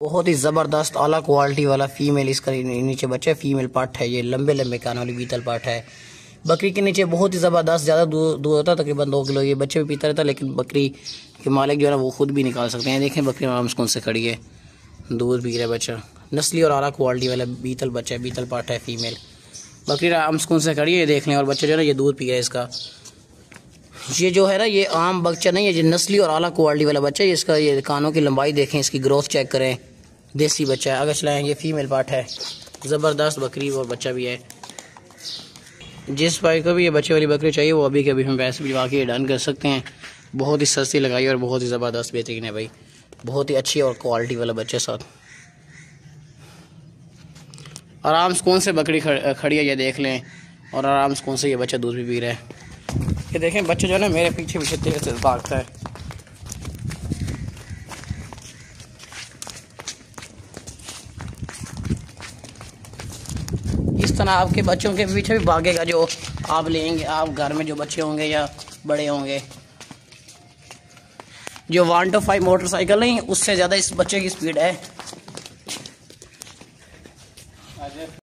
बहुत ही ज़बरदस्त आला क्वालिटी वाला फीमेल इसका नीचे बच्चा है। फीमेल पार्ट है ये, लंबे लंबे कान वाली बीतल पार्ट है। बकरी के नीचे बहुत ही ज़बरदस्त, ज़्यादा दूध होता है, तकरीबन 2 किलो। ये बच्चे भी पीता रहता है, लेकिन बकरी के मालिक जो है ना वो खुद भी निकाल सकते हैं। देखें बकरी आराम से कौन से खड़ी है, दूध पी रहा है बच्चा। नस्ली और आला क्वालिटी वाला बीतल बच्चा है, बीतल पार्ट है फीमेल। बकरी आराम से कौन से खड़ी है, देख लें। और बच्चा जो है ना ये दूध पी रहा है इसका। ये जो है ना ये आम बच्चा नहीं है, ये नस्ली और आला क्वालिटी वाला बच्चा है। इसका ये कानों की लंबाई देखें, इसकी ग्रोथ चेक करें। देसी बच्चा है। अगर चलाएँ, ये फीमेल पार्ट है, ज़बरदस्त बकरी और बच्चा भी है। जिस भाई को भी ये बच्चे वाली बकरी चाहिए वो अभी के अभी हम पैसे भिजवा के डन कर सकते हैं। बहुत ही सस्ती लगाई और बहुत ही ज़बरदस्त बेहतरीन है भाई, बहुत ही अच्छी और क्वालिटी वाला बच्चे साथ। आराम से कौन से बकरी खड़ी है ये देख लें, और आराम से कौन से ये बच्चा दूध भी पी रहा है। ये देखें बच्चे जो है ना मेरे पीछे पीछे तेज से भागता है। इस तरह आपके बच्चों के पीछे भी भागेगा जो आप लेंगे। आप घर में जो बच्चे होंगे या बड़े होंगे, जो 1 to 5 मोटरसाइकिल नहीं, उससे ज़्यादा इस बच्चे की स्पीड है।